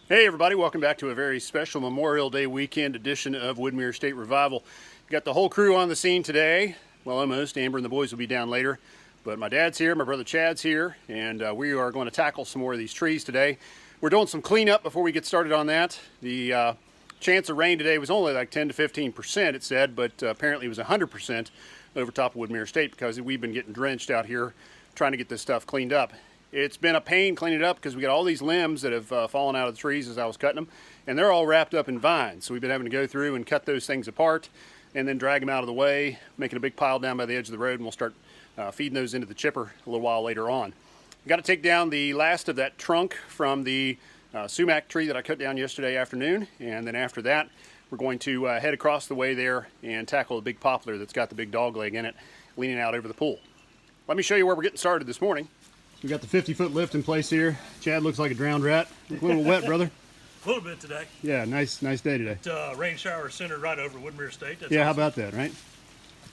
Hey everybody, welcome back to a very special Memorial Day weekend edition of Woodmere State Revival. Got the whole crew on the scene today. Well, almost. Amber and the boys will be down later. But my dad's here, my brother Chad's here, and we are going to tackle some more of these trees today. We're doing some cleanup before we get started on that. The chance of rain today was only like 10 to 15%, it said, but apparently it was 100% over top of Woodmere State because we've been getting drenched out here trying to get this stuff cleaned up. It's been a pain cleaning it up because we got all these limbs that have fallen out of the trees as I was cutting them, and they're all wrapped up in vines. So we've been having to go through and cut those things apart and then drag them out of the way, making a big pile down by the edge of the road, and we'll start feeding those into the chipper a little while later on. Got to take down the last of that trunk from the sumac tree that I cut down yesterday afternoon, and then after that we're going to head across the way there and tackle the big poplar that's got the big dog leg in it leaning out over the pool. Let me show you where we're getting started this morning. We got the 50-foot lift in place here. Chad looks like a drowned rat. Look a little wet, brother. A little bit today. Yeah, nice day today. Rain shower centered right over Woodmere State. That's yeah, awesome. How about that, right?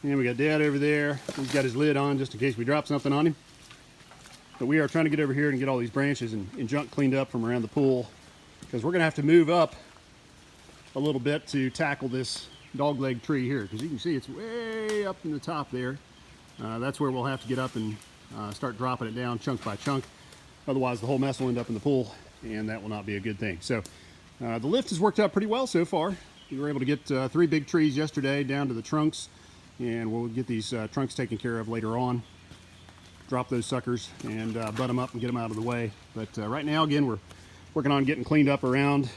And we got Dad over there. He's got his lid on just in case we drop something on him. But we are trying to get over here and get all these branches and junk cleaned up from around the pool because we're going to have to move up a little bit to tackle this dogleg tree here because you can see it's way up in the top there. That's where we'll have to get up and start dropping it down chunk by chunk. Otherwise the whole mess will end up in the pool and that will not be a good thing. So the lift has worked out pretty well so far. We were able to get 3 big trees yesterday down to the trunks, and we'll get these trunks taken care of later on. Drop those suckers and butt them up and get them out of the way. But right now, again, we're working on getting cleaned up around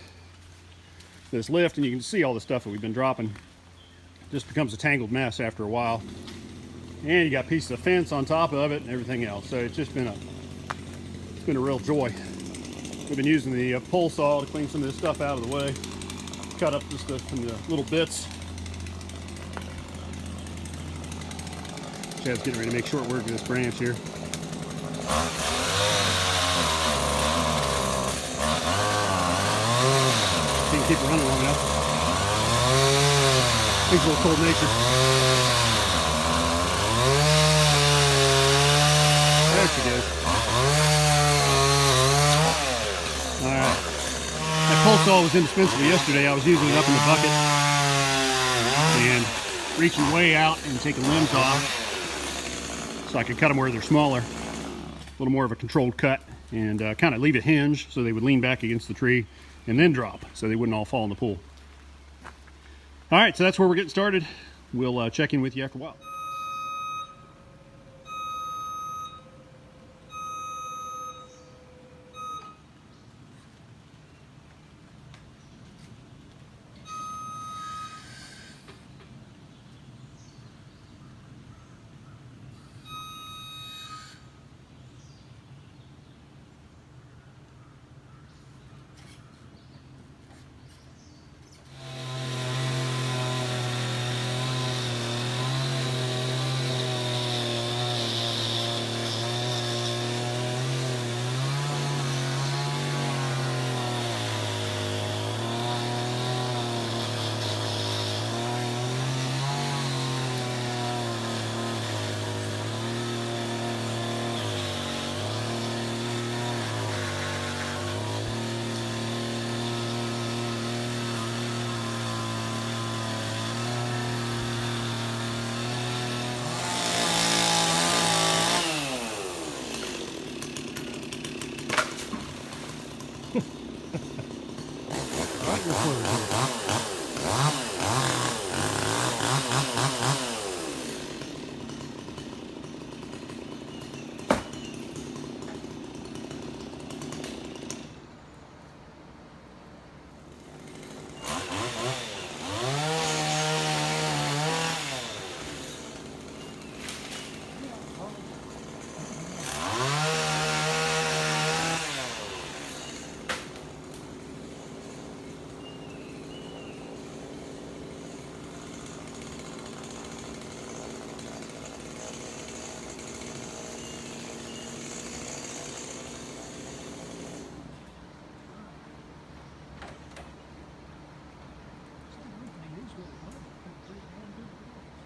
this lift, and you can see all the stuff that we've been dropping. It just becomes a tangled mess after a while. And you got pieces of fence on top of it and everything else. So it's just been a real joy. We've been using the pole saw to clean some of this stuff out of the way. Cut up this stuff into little bits. Chad's getting ready to make short work of this branch here. Can't keep it running long enough. Things a little cold natured. There she goes. Alright. That pole saw was indispensable yesterday. I was using it up in the bucket and reaching way out and taking limbs off so I could cut them where they're smaller. A little more of a controlled cut and kind of leave it hinged so they would lean back against the tree and then drop so they wouldn't all fall in the pool. Alright, so that's where we're getting started. We'll check in with you after a while.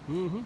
Mm-hmm.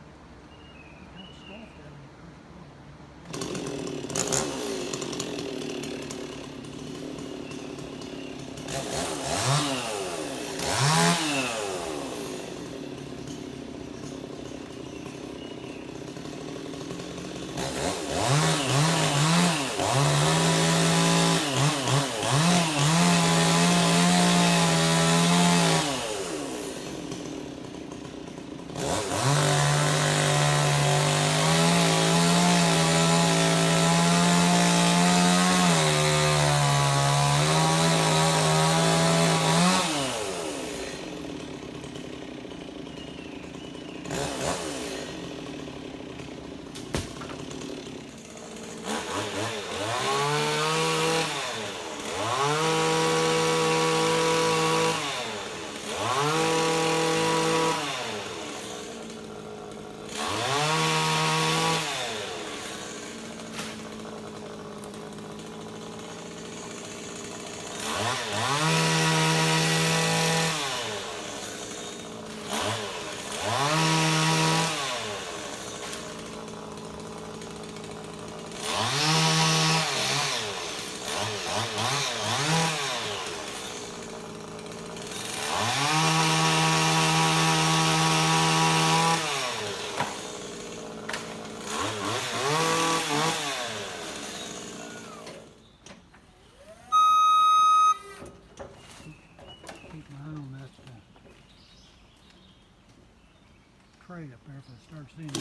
Tray up there if I start seeing it.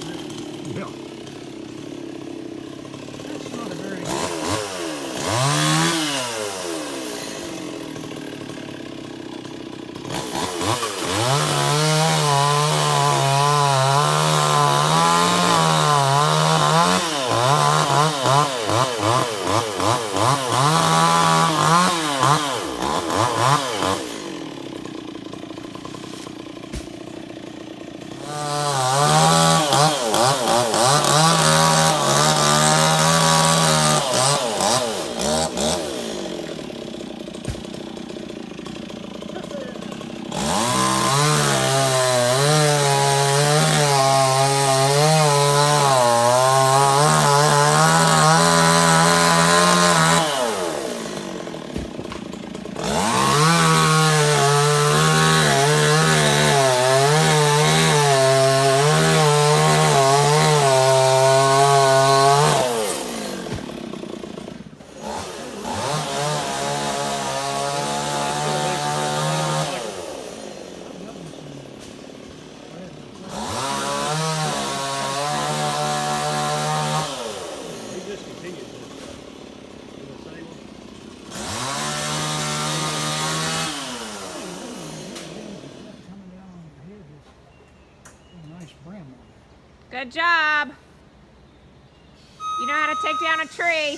Yeah. That's not a very Good job. You know how to take down a tree.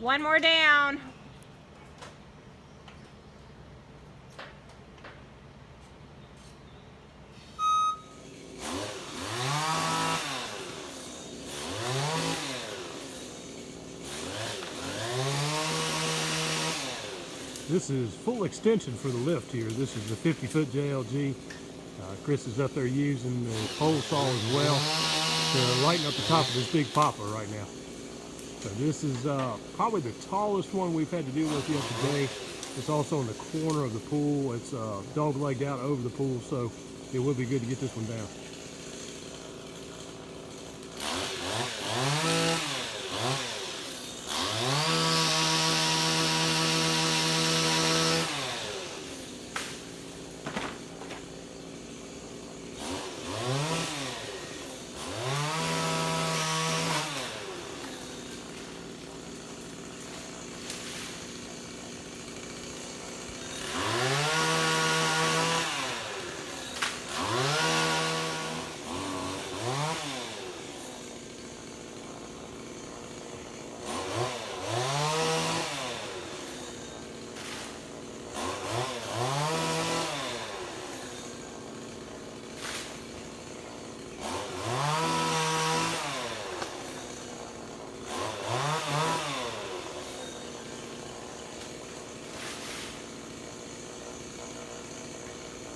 One more down. This is full extension for the lift here. This is the 50-foot JLG. Chris is up there using the pole saw as well to lighten up the top of this big popper right now. So this is probably the tallest one we've had to deal with yet today. It's also in the corner of the pool. It's dog-legged out over the pool, so it will be good to get this one down.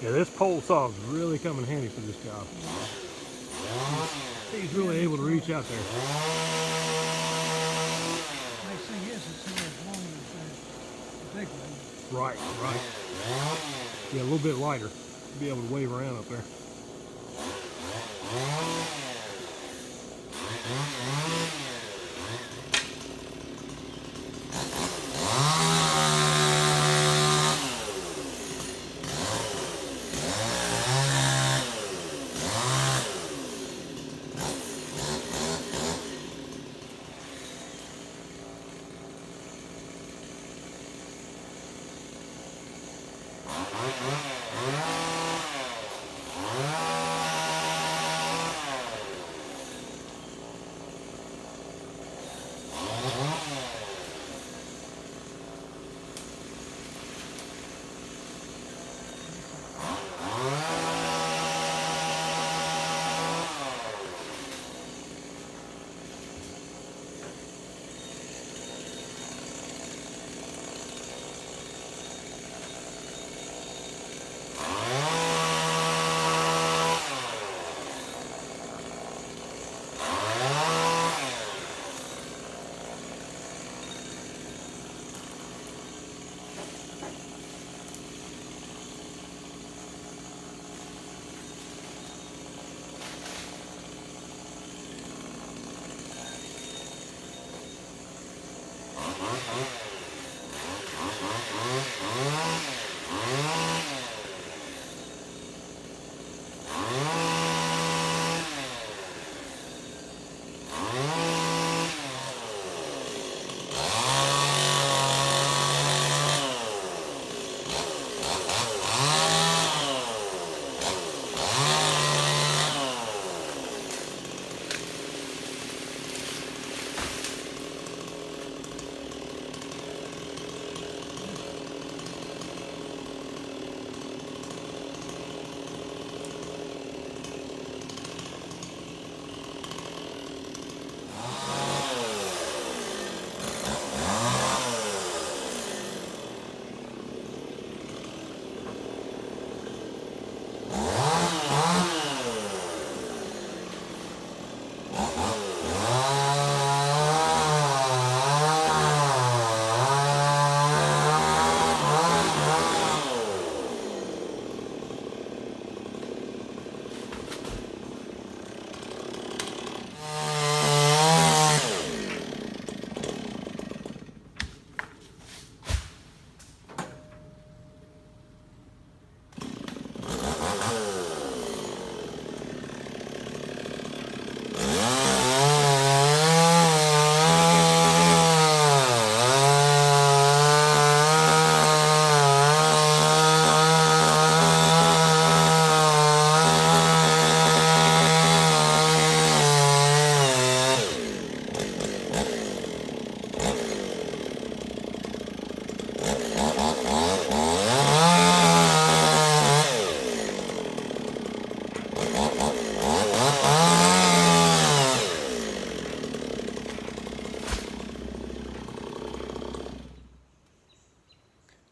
Yeah, this pole saw is really coming handy for this job. He's really able to reach out there. Nice thing is, it's not as long as the big one. Right, right. Yeah, a little bit lighter. Be able to wave around up there.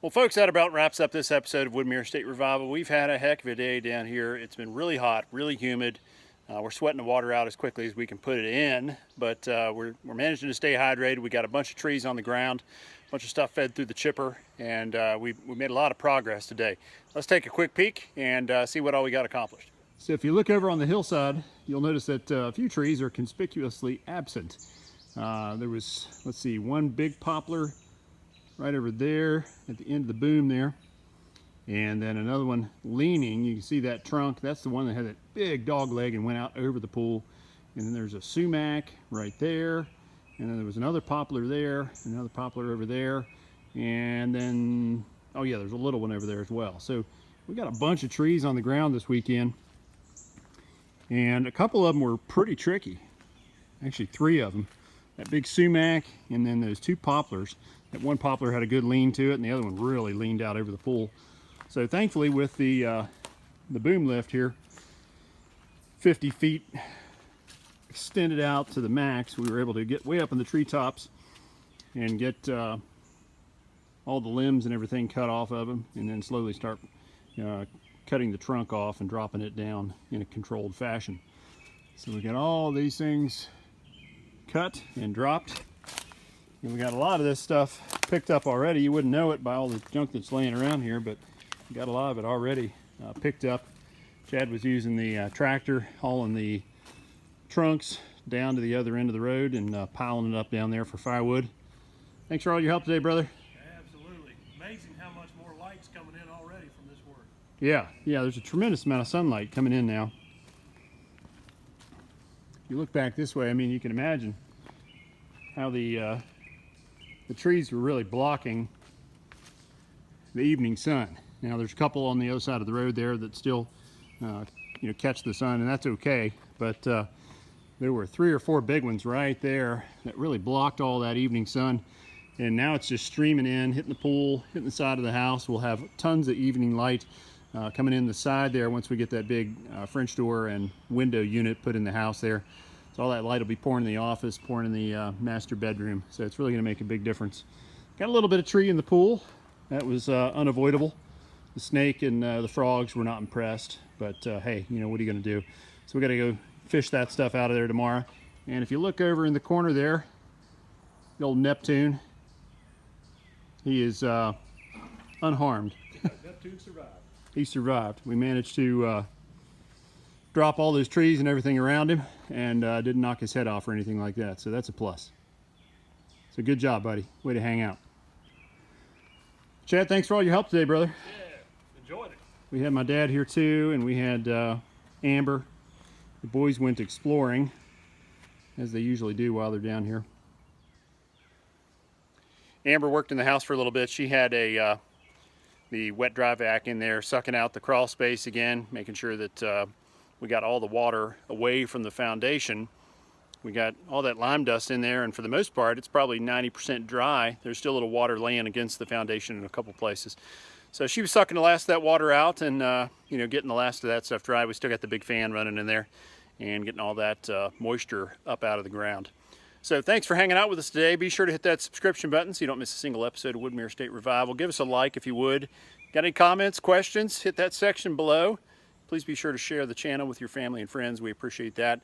Well, folks, that about wraps up this episode of Woodmere State Revival. We've had a heck of a day down here. It's been really hot, really humid. We're sweating the water out as quickly as we can put it in, but we're managing to stay hydrated. We got a bunch of trees on the ground, a bunch of stuff fed through the chipper, and we made a lot of progress today. Let's take a quick peek and see what all we got accomplished. So if you look over on the hillside, you'll notice that a few trees are conspicuously absent. There was, let's see, one big poplar right over there at the end of the boom there, and then another one leaning. You can see that trunk. That's the one that had that big dog leg and went out over the pool. And then there's a sumac right there, and then there was another poplar there, another poplar over there, and then, oh yeah, there's a little one over there as well. So we got a bunch of trees on the ground this weekend, and a couple of them were pretty tricky. Actually, 3 of them. That big sumac, and then those 2 poplars. That one poplar had a good lean to it, and the other one really leaned out over the pool. So thankfully, with the boom lift here, 50 feet extended out to the max, we were able to get way up in the treetops and get all the limbs and everything cut off of them, and then slowly start cutting the trunk off and dropping it down in a controlled fashion. So we got all these things cut and dropped. And we got a lot of this stuff picked up already. You wouldn't know it by all the junk that's laying around here, but we got a lot of it already picked up. Chad was using the tractor, hauling the trunks down to the other end of the road and piling it up down there for firewood. Thanks for all your help today, brother. Absolutely. Amazing how much more light's coming in already from this work. Yeah, there's a tremendous amount of sunlight coming in now. If you look back this way, I mean, you can imagine how the trees were really blocking the evening sun. Now there's a couple on the other side of the road there that still catch the sun, and that's okay, but there were 3 or 4 big ones right there that really blocked all that evening sun, and now it's just streaming in, hitting the pool, hitting the side of the house. We'll have tons of evening light coming in the side there once we get that big French door and window unit put in the house there. So all that light will be pouring in the office, pouring in the master bedroom, so it's really going to make a big difference. Got a little bit of tree in the pool. That was unavoidable. The snake and the frogs were not impressed, but hey, what are you going to do? So we got to go fish that stuff out of there tomorrow. And if you look over in the corner there, the old Neptune, he is unharmed. Neptune survived. He survived. We managed to drop all those trees and everything around him, and didn't knock his head off or anything like that, so that's a plus. So good job, buddy. Way to hang out. Chad, thanks for all your help today, brother. Yeah, enjoyed it. We had my dad here too, and we had Amber. The boys went exploring, as they usually do while they're down here. Amber worked in the house for a little bit. She had the wet dry vac in there, sucking out the crawl space again, making sure that we got all the water away from the foundation. We got all that lime dust in there, and for the most part, it's probably 90% dry. There's still a little water laying against the foundation in a couple places. So she was sucking the last of that water out and getting the last of that stuff dry. We still got the big fan running in there and getting all that moisture up out of the ground. So thanks for hanging out with us today. Be sure to hit that subscription button so you don't miss a single episode of Woodmere State Revival. Give us a like if you would. Got any comments, questions? Hit that section below. Please be sure to share the channel with your family and friends. We appreciate that.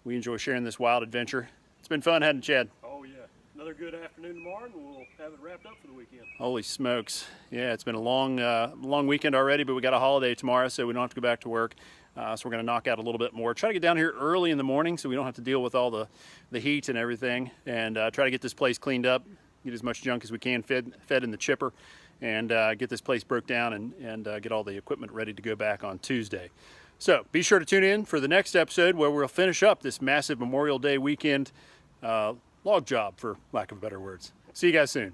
We enjoy sharing this wild adventure. It's been fun, hasn't it, Chad? Oh yeah, another good afternoon tomorrow, and we'll have it wrapped up for the weekend. Holy smokes. Yeah, it's been a long weekend already, but we got a holiday tomorrow, so we don't have to go back to work. So we're going to knock out a little bit more. Try to get down here early in the morning so we don't have to deal with all the heat and everything, and try to get this place cleaned up, get as much junk as we can fed in the chipper, and get this place broke down and get all the equipment ready to go back on Tuesday. So be sure to tune in for the next episode where we'll finish up this massive Memorial Day weekend log job, for lack of better words. See you guys soon.